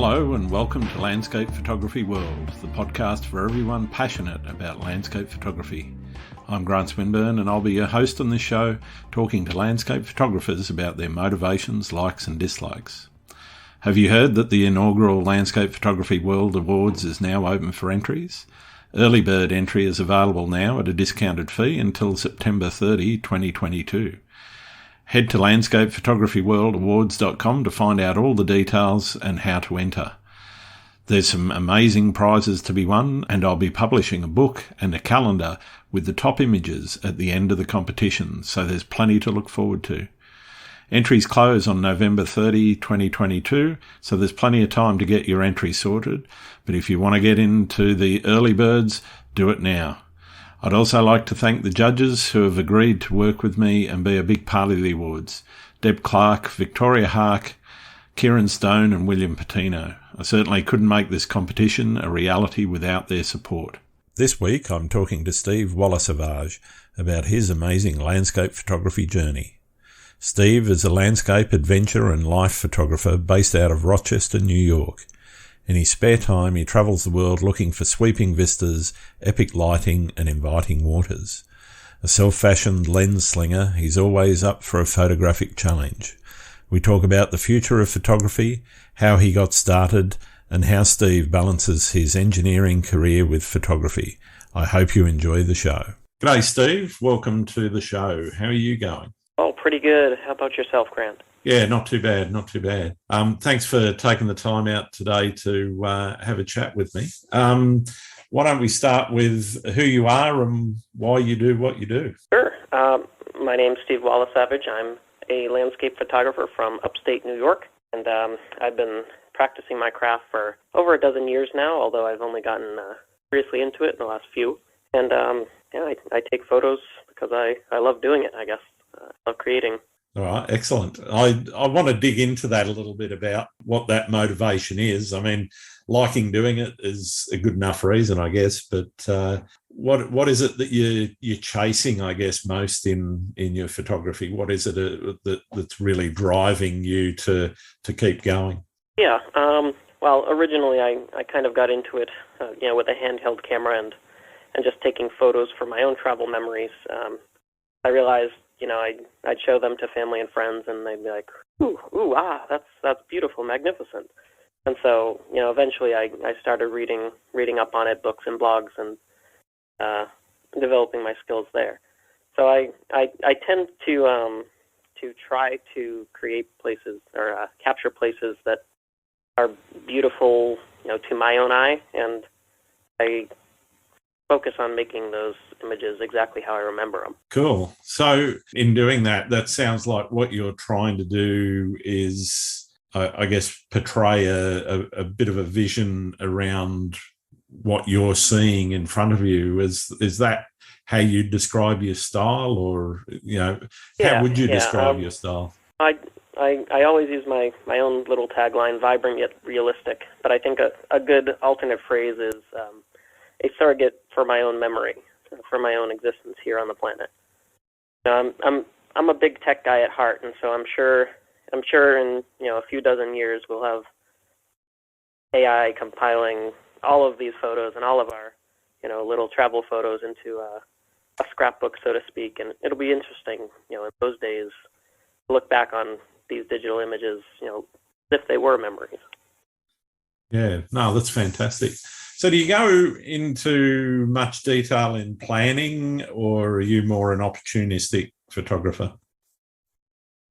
Hello and welcome to Landscape Photography World, the podcast for everyone passionate about landscape photography. I'm Grant Swinburne and I'll be your host on this show, talking to landscape photographers about their motivations, likes and dislikes. Have you heard that the inaugural Landscape Photography World Awards is now open for entries? Early bird entry is available now at a discounted fee until September 30, 2022. Head to landscapephotographyworldawards.com to find out all the details and how to enter. There's some amazing prizes to be won, and I'll be publishing a book and a calendar with the top images at the end of the competition, so there's plenty to look forward to. Entries close on November 30, 2022, so there's plenty of time to get your entry sorted, but if you want to get into the early birds, do it now. I'd also like to thank the judges who have agreed to work with me and be a big part of the awards. Deb Clark, Victoria Hark, Kieran Stone and William Patino. I certainly couldn't make this competition a reality without their support. This week I'm talking to Steve Walasavage about his amazing landscape photography journey. Steve is a landscape, adventure and life photographer based out of Rochester, New York. In his spare time, he travels the world looking for sweeping vistas, epic lighting and inviting waters. A self-fashioned lens slinger, he's always up for a photographic challenge. We talk about the future of photography, how he got started, and how Steve balances his engineering career with photography. I hope you enjoy the show. G'day, Steve. Welcome to the show. How are you going? Oh, pretty good. How about yourself, Grant? Yeah, not too bad, not too bad. Thanks for taking the time out today to have a chat with me. Why don't we start with who you are and why you do what you do? Sure. My name's Steve Walasavage. I'm a landscape photographer from upstate New York, and I've been practicing my craft for over a dozen years now, although I've only gotten seriously into it in the last few. And I take photos because I love doing it, I guess. I love creating. All right, excellent. I want to dig into that a little bit about what that motivation is. I mean, liking doing it is a good enough reason, I guess, but what is it that you're chasing, I guess, most in your photography? What is it that's really driving you to keep going? Yeah, well, originally I kind of got into it, with a handheld camera and just taking photos for my own travel memories. I realized, I'd show them to family and friends, and they'd be like, that's beautiful, magnificent. And so, eventually I started reading up on it, books and blogs, and developing my skills there. So I tend to try to create places or capture places that are beautiful, to my own eye, and I focus on making those images exactly how I remember them. Cool. So in doing that, that sounds like what you're trying to do is, I guess, portray a bit of a vision around what you're seeing in front of you. Is that how you describe your style, or how would you describe your style? I always use my own little tagline, vibrant yet realistic. But I think a good alternate phrase is a surrogate for my own memory, for my own existence here on the planet. I'm a big tech guy at heart, and so I'm sure in a few dozen years we'll have AI compiling all of these photos and all of our little travel photos into a scrapbook, so to speak, and it'll be interesting in those days to look back on these digital images as if they were memories. Yeah, no, that's fantastic. So do you go into much detail in planning, or are you more an opportunistic photographer?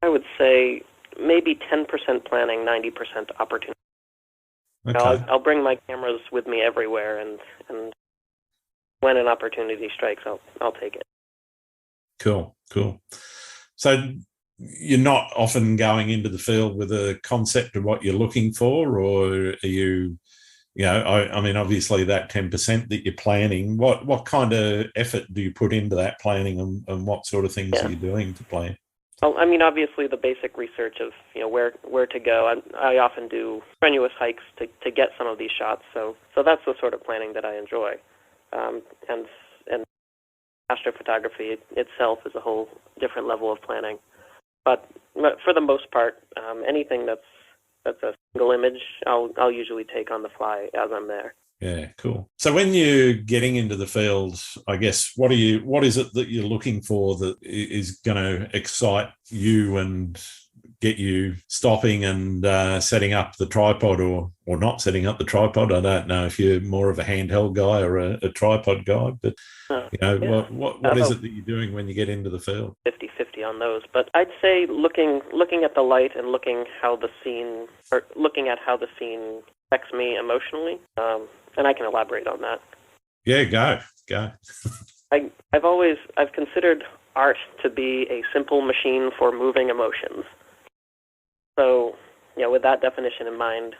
I would say maybe 10% planning, 90% opportunity. Okay. I'll bring my cameras with me everywhere, and when an opportunity strikes, I'll take it. Cool. So you're not often going into the field with a concept of what you're looking for, or are you... I mean, obviously that 10% that you're planning, what kind of effort do you put into that planning, and what sort of things are you doing to plan? Well, I mean, obviously the basic research of, where to go. I often do strenuous hikes to get some of these shots, so that's the sort of planning that I enjoy. And astrophotography itself is a whole different level of planning. But for the most part, anything that's that's a single image, I'll usually take on the fly as I'm there. Yeah, cool. So when you're getting into the field, I guess, what is it that you're looking for that is going to excite you and get you stopping and setting up the tripod or not setting up the tripod? I don't know if you're more of a handheld guy or a tripod guy, but what is it that you're doing when you get into the field? 50-50 on those, but I'd say looking at the light and looking at how the scene affects me emotionally. And I can elaborate on that. Yeah, go. I've considered art to be a simple machine for moving emotions. So, with that definition in mind,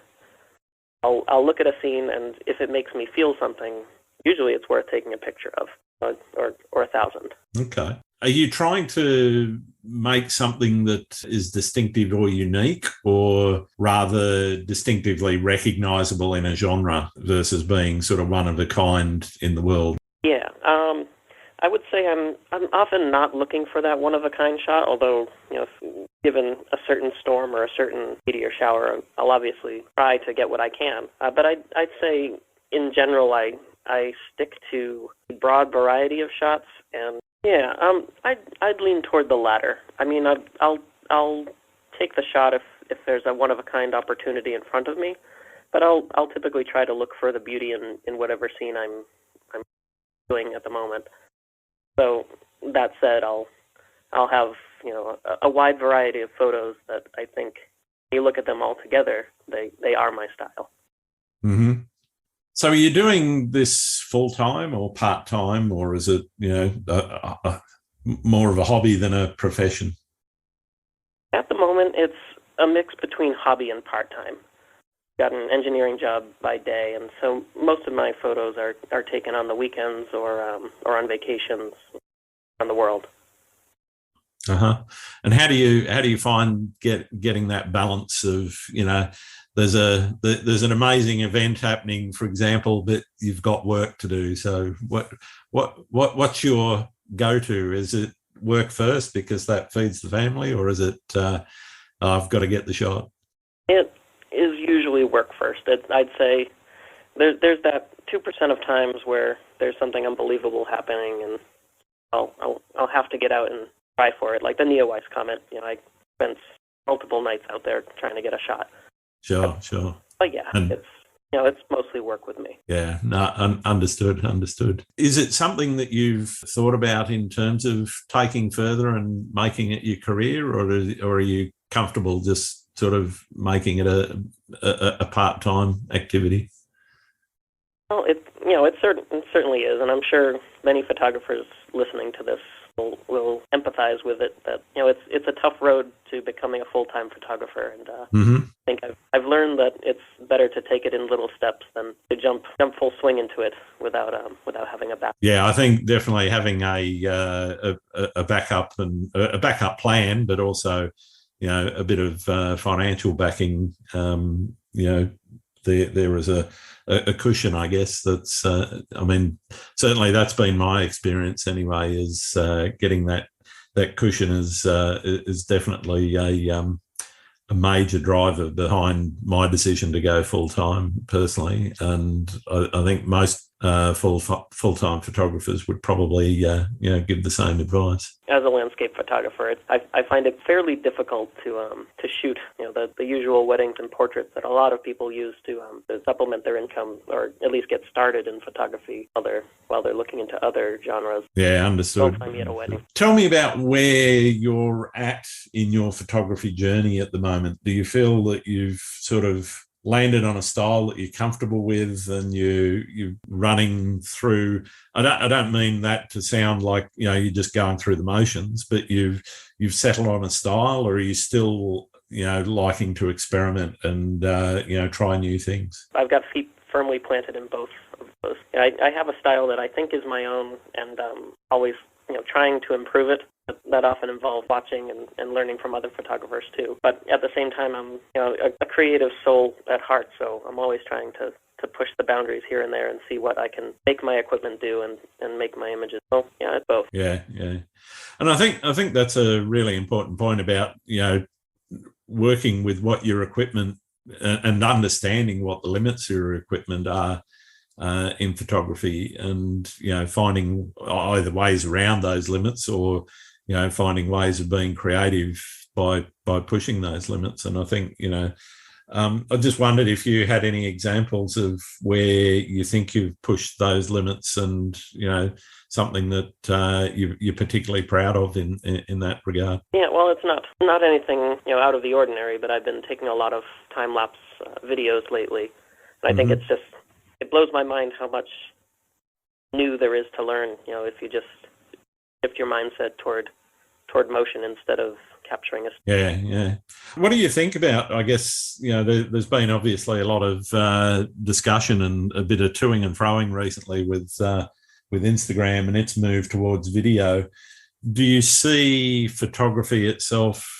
I'll look at a scene, and if it makes me feel something, usually it's worth taking a picture of, or 1,000. Okay. Are you trying to make something that is distinctive or unique, or rather distinctively recognisable in a genre versus being sort of one of a kind in the world? Yeah, I would say I'm often not looking for that one of a kind shot. Although given a certain storm or a certain meteor shower, I'll obviously try to get what I can. But I'd say in general I stick to a broad variety of shots. And yeah, I'd lean toward the latter. I mean, I'll take the shot if there's a one-of-a-kind opportunity in front of me, but I'll typically try to look for the beauty in whatever scene I'm doing at the moment. So that said, I'll have a wide variety of photos that I think, when you look at them all together, they are my style. Mm-hmm. So are you doing this full-time or part-time, or is it, more of a hobby than a profession? At the moment, it's a mix between hobby and part-time. Got an engineering job by day, and so most of my photos are taken on the weekends or on vacations around the world. And how do you find getting that balance of, there's an amazing event happening, for example, but you've got work to do. So what's your go-to? Is it work first because that feeds the family, or is it I've got to get the shot? It is usually work first. I'd say there's that 2% of times where there's something unbelievable happening, and I'll have to get out and try for it. Like the Neowise comet, I spent multiple nights out there trying to get a shot. Sure. But yeah, it's mostly work with me. Yeah, no, understood. Is it something that you've thought about in terms of taking further and making it your career, or are you comfortable just sort of making it a part-time activity? Well, it certainly is, and I'm sure many photographers listening to this will empathize with it. That it's a tough road to becoming a full-time photographer, and I think I've learned that it's better to take it in little steps than to jump full swing into it without having a back. Yeah, I think definitely having a backup and a backup plan, but also a bit of financial backing. There is a cushion, I guess. That's certainly that's been my experience anyway. Is getting that cushion is definitely a major driver behind my decision to go full time personally, and I think most full-time photographers would probably give the same advice. As a landscape photographer, I find it fairly difficult to shoot the usual weddings and portraits that a lot of people use to supplement their income, or at least get started in photography while they're looking into other genres. Yeah, understood. Don't find me at a wedding. Tell me about where you're at in your photography journey at the moment. Do you feel that you've sort of landed on a style that you're comfortable with, and you're running through? I don't mean that to sound like you're just going through the motions, but you've settled on a style, or are you still liking to experiment and try new things? I've got feet firmly planted in both of those. I have a style that I think is my own, and always trying to improve it. That often involves watching and learning from other photographers too. But at the same time, I'm a creative soul at heart, so I'm always trying to push the boundaries here and there and see what I can make my equipment do and make my images. So yeah, it's both. Yeah. And I think that's a really important point about working with what your equipment and understanding what the limits of your equipment are in photography, and finding either ways around those limits, or finding ways of being creative by pushing those limits. And I think I just wondered if you had any examples of where you think you've pushed those limits, and something that you're particularly proud of in that regard. Yeah, well, it's not anything out of the ordinary, but I've been taking a lot of time lapse videos lately, and I think it blows my mind how much new there is to learn. If you just shift your mindset toward motion instead of capturing a. Yeah. What do you think about, I guess, there's been obviously a lot of discussion and a bit of toing and froing recently with Instagram and its move towards video. Do you see photography itself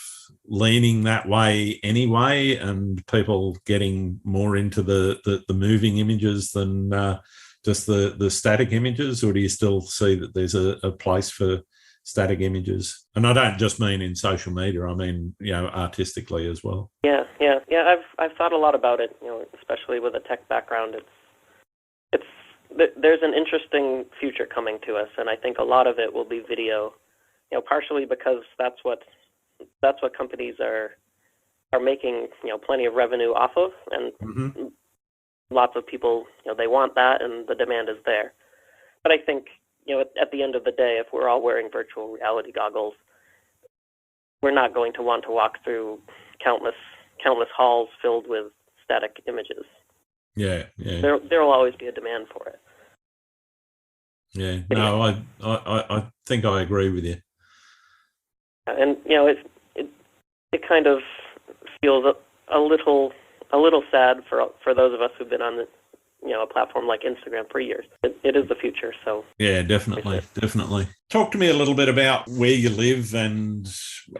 leaning that way anyway, and people getting more into the moving images than just the static images, or do you still see that there's a place for static images? And I don't just mean in social media, I mean artistically as well. Yeah. I've thought a lot about it, especially with a tech background. There's an interesting future coming to us, and I think a lot of it will be video. Partially because that's what companies are making plenty of revenue off of, and lots of people they want that, and the demand is there. But I think at the end of the day, if we're all wearing virtual reality goggles, we're not going to want to walk through countless halls filled with static images. Yeah. There will always be a demand for it. Yeah. No, I think I agree with you. And it kind of feels a little sad for those of us who've been on a platform like Instagram for years. It is the future, so. Yeah, definitely. Talk to me a little bit about where you live and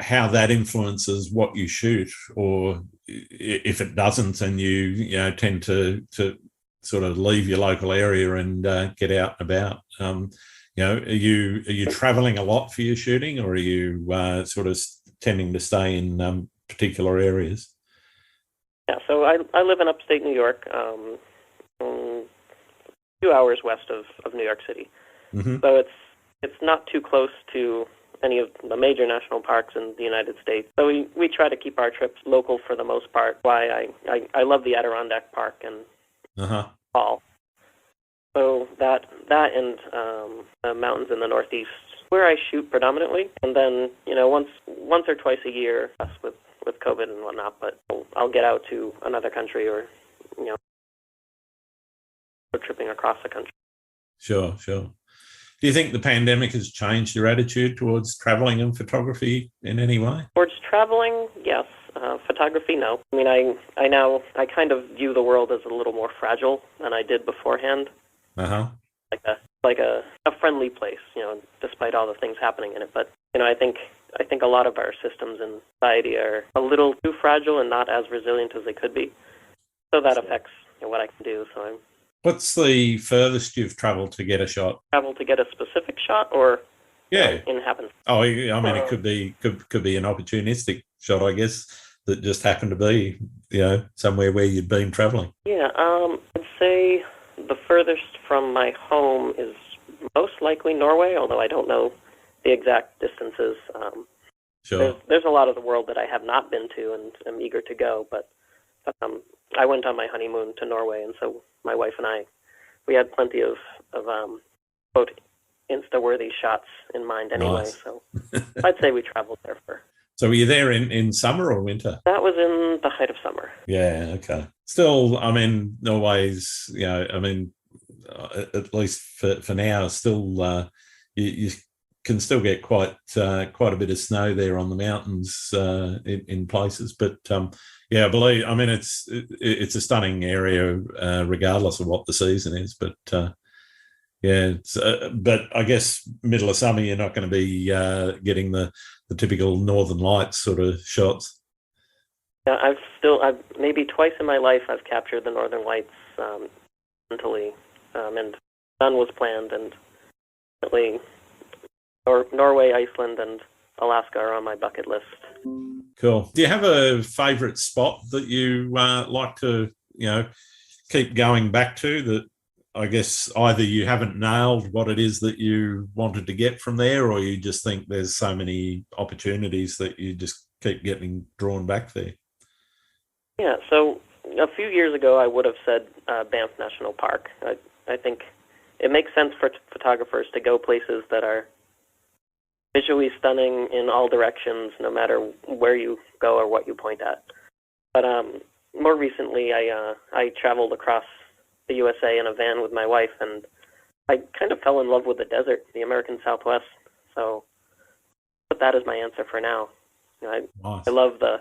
how that influences what you shoot, or if it doesn't, and you tend to sort of leave your local area and get out and about. Are you traveling a lot for your shooting, or are you sort of tending to stay in particular areas? Yeah, so I live in upstate New York, 2 hours west of New York City. So it's not too close to any of the major national parks in the United States. So we try to keep our trips local for the most part. Why I love the Adirondack Park and fall. So that and the mountains in the Northeast, where I shoot predominantly, and then once or twice a year, with COVID and whatnot. But I'll get out to another country, or tripping across the country. Sure. Do you think the pandemic has changed your attitude towards traveling and photography in any way? Towards traveling, yes. Photography, no. I mean, I kind of view the world as a little more fragile than I did beforehand. Like a friendly place, despite all the things happening in it. But I think a lot of our systems in society are a little too fragile and not as resilient as they could be. So that affects what I can do. So What's the furthest you've travelled to get a shot? Travel to get a specific shot, or in happens? Oh, I mean, it could be an opportunistic shot, I guess, that just happened to be somewhere where you'd been travelling. Yeah, I'd say the furthest from my home is most likely Norway, although I don't know the exact distances. Sure. There's a lot of the world that I have not been to and am eager to go, but I went on my honeymoon to Norway, and so my wife and we had plenty of quote Insta-worthy shots in mind anyway. Nice. So I'd say we traveled there for. So were you there in summer or winter? That was in the height of summer. Yeah, okay. Still, I mean, Norway's, at least for now, still you can still get quite a bit of snow there on the mountains in places. But I believe, I mean, it's a stunning area regardless of what the season is. But but I guess middle of summer you're not going to be getting the typical Northern Lights sort of shots. Yeah, I've maybe twice in my life I've captured the Northern Lights mentally, and none was planned, and definitely Norway, Iceland, and Alaska are on my bucket list. Cool. Do you have a favourite spot that you like to, keep going back to, that I guess either you haven't nailed what it is that you wanted to get from there, or you just think there's so many opportunities that you just keep getting drawn back there? Yeah, so a few years ago I would have said Banff National Park. I think it makes sense for photographers to go places that are visually stunning in all directions, no matter where you go or what you point at. But more recently, I traveled across the USA in a van with my wife, and I kind of fell in love with the desert, the American Southwest. So put that as my answer for now. Nice. I love the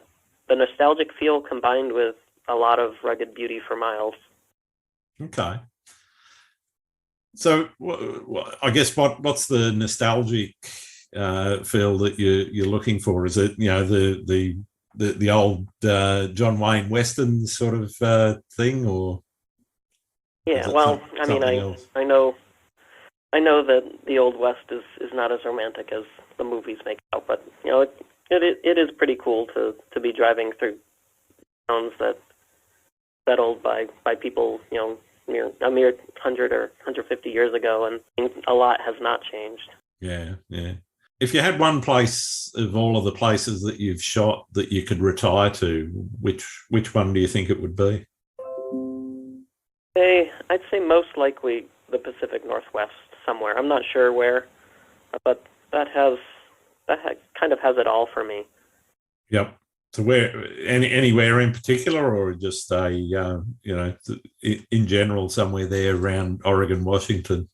nostalgic feel combined with a lot of rugged beauty for miles. Okay. So I guess what's the nostalgic feel that you're looking for? Is it the old John Wayne Western sort of thing, or? Yeah, well, I mean, I know that the Old West is not as romantic as the movies make out, but it is pretty cool to be driving through towns that settled by people a mere 100 or 150 years ago, and a lot has not changed. Yeah, yeah. If you had one place of all of the places that you've shot that you could retire to, which one do you think it would be? I'd say most likely the Pacific Northwest somewhere. I'm not sure where, but that kind of has it all for me. Yep. So where, anywhere in particular, or just in general somewhere there around Oregon, Washington?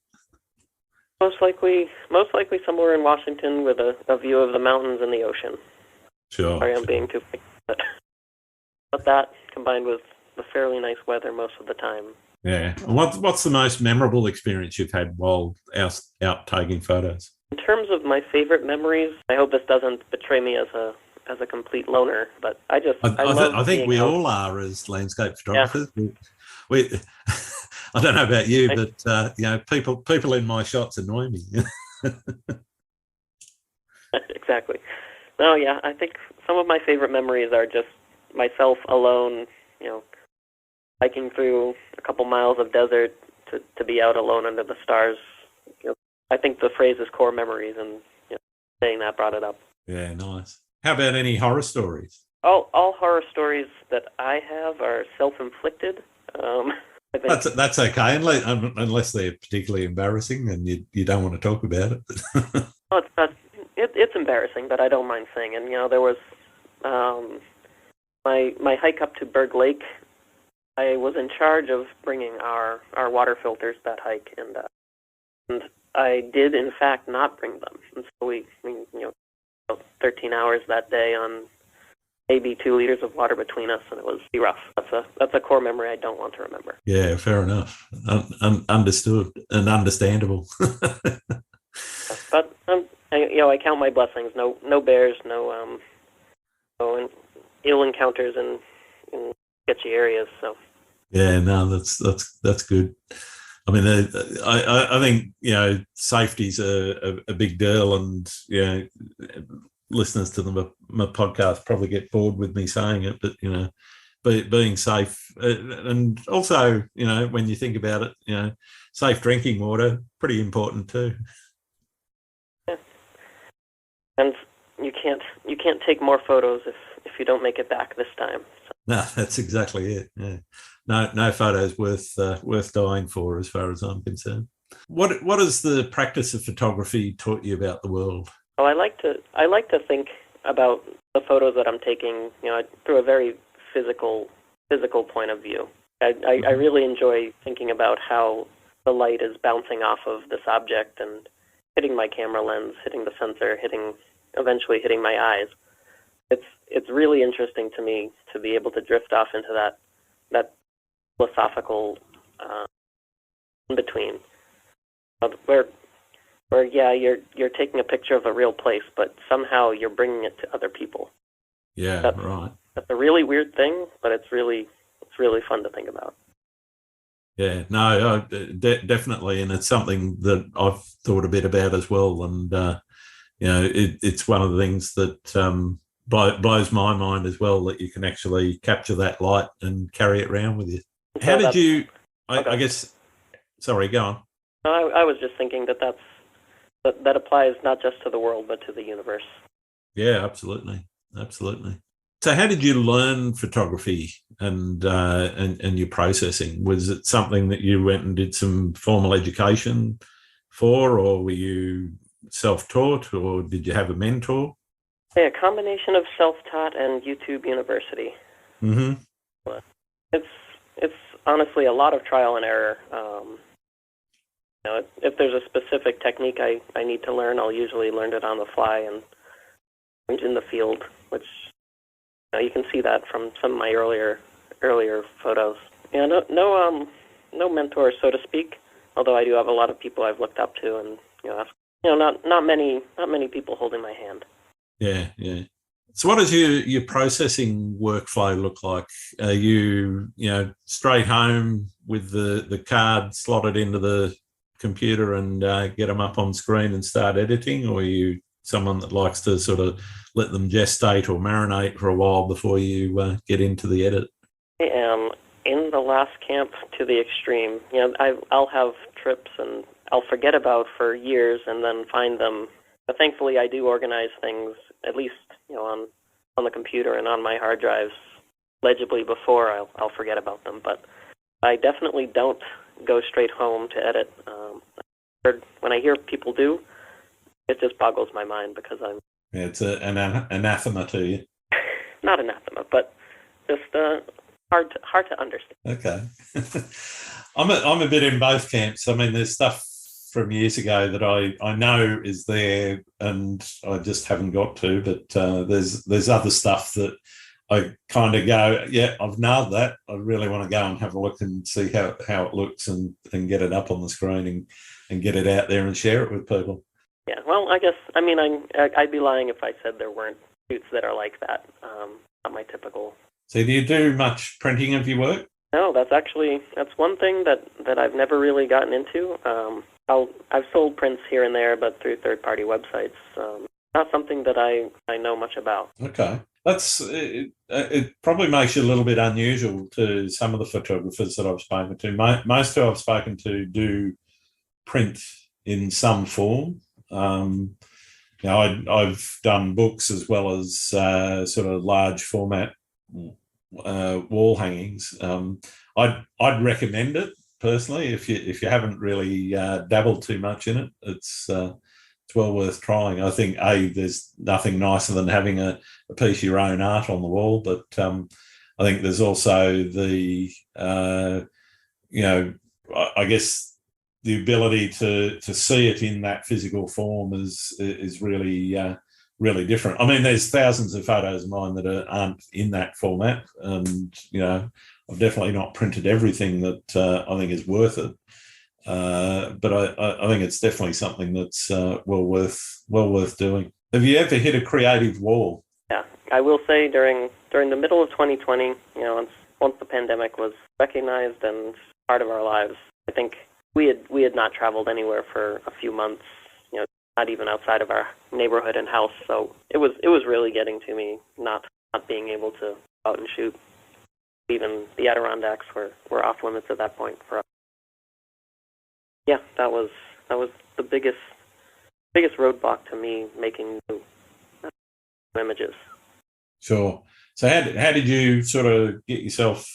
Most likely somewhere in Washington with a view of the mountains and the ocean. Sure. Sorry, I'm being too picky, but that combined with the fairly nice weather most of the time. Yeah. What's the most memorable experience you've had while out taking photos? In terms of my favorite memories, I hope this doesn't betray me as a complete loner, but I think we all are as landscape photographers. Yeah. We I don't know about you, but people in my shots annoy me. Exactly. No, yeah, I think some of my favorite memories are just myself alone, hiking through a couple miles of desert to be out alone under the stars. I think the phrase is core memories, and saying that brought it up. Yeah, nice. How about any horror stories? All horror stories that I have are self-inflicted. That's okay, unless they're particularly embarrassing and you don't want to talk about it. Well, it's embarrassing, but I don't mind saying. And there was my hike up to Berg Lake. I was in charge of bringing our water filters that hike, and I did in fact not bring them. And so we 13 hours that day on maybe 2 liters of water between us, and it was rough. That's a core memory I don't want to remember. Yeah, fair enough. Understood and understandable. But I count my blessings. No bears, no ill encounters in sketchy areas. So yeah, no, that's good. I mean, I think safety's a big deal, and listeners to my podcast probably get bored with me saying it, but being safe, and also when you think about it, safe drinking water, pretty important too. Yeah. And you can't take more photos if you don't make it back this time. So. No, that's exactly it. Yeah. No photos worth dying for, as far as I'm concerned. What has the practice of photography taught you about the world? Oh, I like to think about the photos that I'm taking, through a very physical point of view. I really enjoy thinking about how the light is bouncing off of this object and hitting my camera lens, hitting the sensor, eventually hitting my eyes. It's really interesting to me to be able to drift off into that philosophical in between, where you're taking a picture of a real place, but somehow you're bringing it to other people. Yeah, right. That's a really weird thing, but it's really fun to think about. Yeah, no, definitely, and it's something that I've thought a bit about as well. And it's one of the things that blows my mind as well that you can actually capture that light and carry it around with you. So How did that's you? okay. I guess. Sorry, go on. I was just thinking that applies not just to the world but to the universe. Yeah, absolutely, absolutely. So, how did you learn photography and your processing? Was it something that you went and did some formal education for, or were you self-taught, or did you have a mentor? Yeah, a combination of self-taught and YouTube University. Mm-hmm. It's it's honestly a lot of trial and error. If there's a specific technique I need to learn, I'll usually learn it on the fly and in the field, which you can see that from some of my earlier photos. Yeah, no mentor, so to speak. Although I do have a lot of people I've looked up to, and not many people holding my hand. Yeah, yeah. So, what does your processing workflow look like? Are you straight home with the card slotted into the computer and get them up on screen and start editing, or are you someone that likes to sort of let them gestate or marinate for a while before you get into the edit? I am in the last camp to the extreme. I'll have trips and I'll forget about for years and then find them. But thankfully, I do organize things at least on the computer and on my hard drives legibly before I'll forget about them. But I definitely don't go straight home to edit. When I hear people do, it just boggles my mind because I'm... Yeah, it's an anathema to you. Not anathema, but just hard to understand. Okay. I'm a bit in both camps. I mean, there's stuff from years ago that I know is there and I just haven't got to, but there's other stuff that I kind of go, yeah, I've nailed that. I really want to go and have a look and see how it looks and get it up on the screen and get it out there and share it with people. Yeah, well, I'd be lying if I said there weren't shoots that are like that. Not my typical. So do you do much printing of your work? No, that's one thing that I've never really gotten into. I've sold prints here and there, but through third-party websites. Not something that I know much about. Okay. It probably makes you a little bit unusual to some of the photographers that I've spoken to. Most who I've spoken to do print in some form. I've done books as well as sort of large format wall hangings. I'd recommend it personally if you haven't really dabbled too much in it. It's well worth trying. I think there's nothing nicer than having a piece of your own art on the wall, but I think there's also the I guess the ability to see it in that physical form is really really different. I mean, there's thousands of photos of mine that aren't in that format, and I've definitely not printed everything that I think is worth it. But I think it's definitely something that's well worth doing. Have you ever hit a creative wall? Yeah, I will say during the middle of 2020, once the pandemic was recognized and part of our lives, I think we had not traveled anywhere for a few months, not even outside of our neighborhood and house. So it was really getting to me, not being able to go out and shoot. Even the Adirondacks were off limits at that point for us. Yeah, that was the biggest roadblock to me making new images. Sure. So how did you sort of get yourself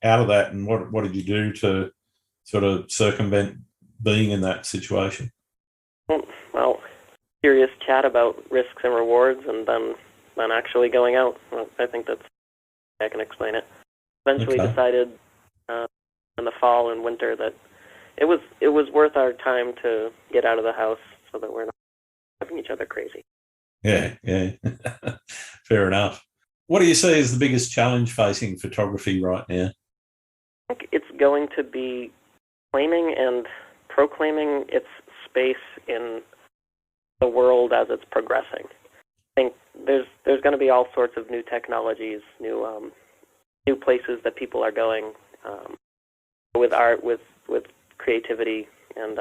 out of that, and what did you do to sort of circumvent being in that situation? Well, serious chat about risks and rewards, and then actually going out. Well, I think I can explain it. Eventually decided in the fall and winter that it was worth our time to get out of the house so that we're not driving each other crazy. Yeah. Fair enough. What do you see as the biggest challenge facing photography right now? I think it's going to be claiming and proclaiming its space in the world as it's progressing. I think there's going to be all sorts of new technologies, new places that people are going with art, with creativity, and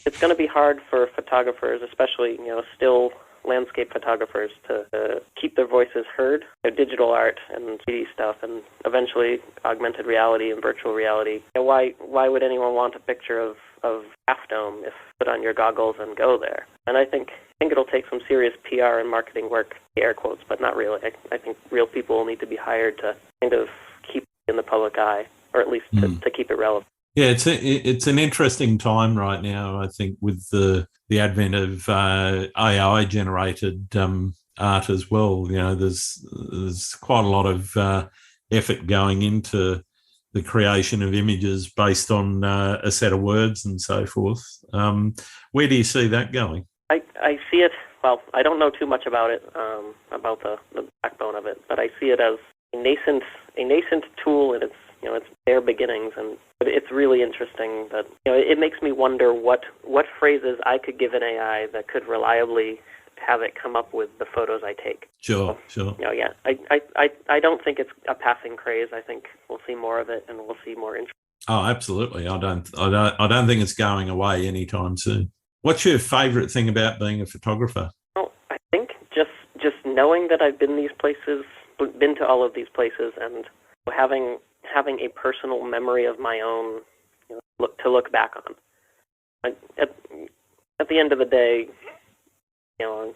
it's going to be hard for photographers, especially still landscape photographers to keep their voices heard. Digital art and 3D stuff, and eventually augmented reality and virtual reality. Why would anyone want a picture of Half Dome if you put on your goggles and go there? And I think it'll take some serious PR and marketing work, air quotes, but not really. I think real people will need to be hired to kind of keep it in the public eye, or at least to keep it relevant. Yeah, it's an interesting time right now, I think, with the advent of AI generated art as well. There's quite a lot of effort going into the creation of images based on a set of words and so forth. Where do you see that going? I see it. Well, I don't know too much about it, about the backbone of it, but I see it as a nascent tool in its bare beginnings, and it's really interesting that it makes me wonder what phrases I could give an AI that could reliably have it come up with the photos I take. Sure. Yeah. I don't think it's a passing craze. I think we'll see more of it, and we'll see more interest. Oh, absolutely. I don't think it's going away anytime soon. What's your favourite thing about being a photographer? Well, I think just knowing that I've been to all of these places, and having a personal memory of my own to look back on. At the end of the day, the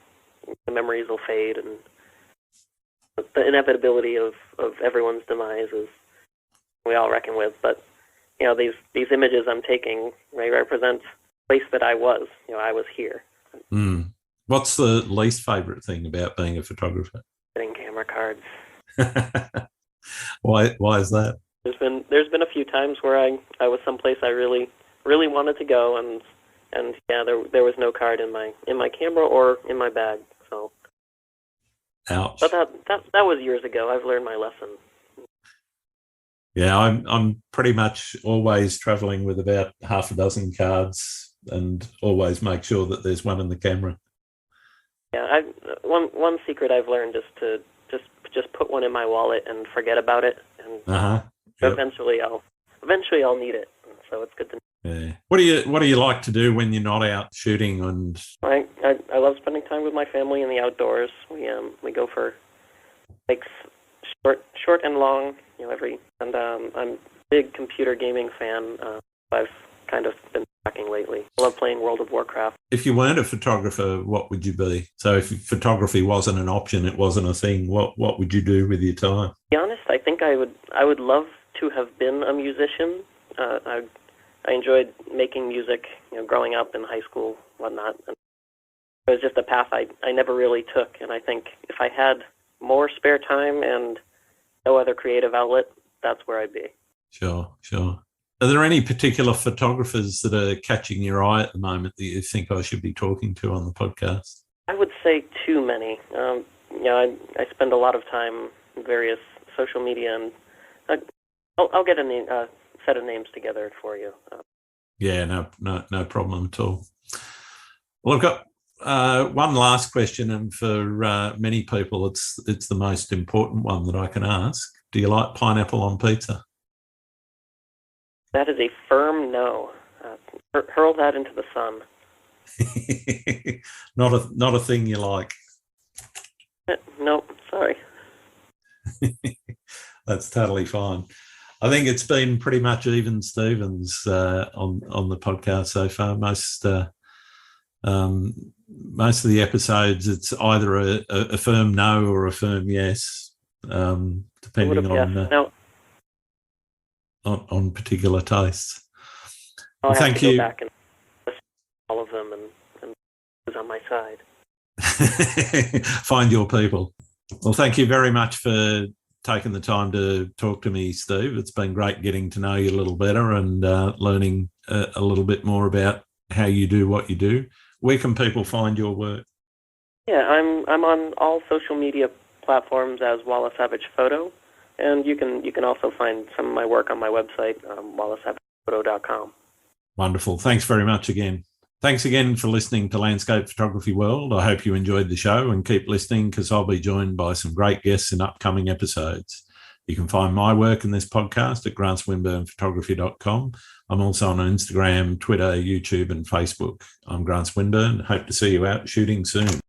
memories will fade, and the inevitability of everyone's demise is we all reckon with. But these images I'm taking, they represent the place that I was. I was here. What's the least favourite thing about being a photographer? Getting camera cards. Why is that? There's been a few times where I was someplace I really wanted to go, and there was no card in my camera or in my bag. So, ouch. But that was years ago. I've learned my lesson. Yeah, I'm pretty much always travelling with about half a dozen cards, and always make sure that there's one in the camera. Yeah, one secret I've learned is to just put one in my wallet and forget about it, and eventually I'll need it. So it's good to know. Yeah. What do you like to do when you're not out shooting? And I love spending time with my family in the outdoors. We go for hikes, short and long. I'm a big computer gaming fan. I've kind of been tracking lately. I love playing World of Warcraft. If you weren't a photographer, what would you be? So if photography wasn't an option, it wasn't a thing, what would you do with your time? To be honest, I think I would love to have been a musician. I enjoyed making music, growing up in high school, whatnot. And it was just a path I never really took. And I think if I had more spare time and no other creative outlet, that's where I'd be. Sure. Are there any particular photographers that are catching your eye at the moment that you think I should be talking to on the podcast? I would say too many. I spend a lot of time in various social media, and I'll get a set of names together for you. Yeah, no problem at all. Well, I've got one last question, and for many people, it's the most important one that I can ask. Do you like pineapple on pizza? That is a firm no. Hurl that into the sun. Not a thing you like. No, sorry. That's totally fine. I think it's been pretty much even Stevens on the podcast so far. Most of the episodes, it's either a firm no or a firm yes, depending on particular tastes. I'll have thank to you. Go back and listen to all of them and who's on my side. Find your people. Well, thank you very much for taking the time to talk to me, Steve. It's been great getting to know you a little better and learning a little bit more about how you do what you do. Where can people find your work? Yeah, I'm on all social media platforms as Walasavage Photo, and you can also find some of my work on my website, walasavagephoto.com. Wonderful. Thanks very much again. Thanks again for listening to Landscape Photography World. I hope you enjoyed the show, and keep listening because I'll be joined by some great guests in upcoming episodes. You can find my work in this podcast at grantswinburnphotography.com. I'm also on Instagram, Twitter, YouTube and Facebook. I'm Grant Swinburne. Hope to see you out shooting soon.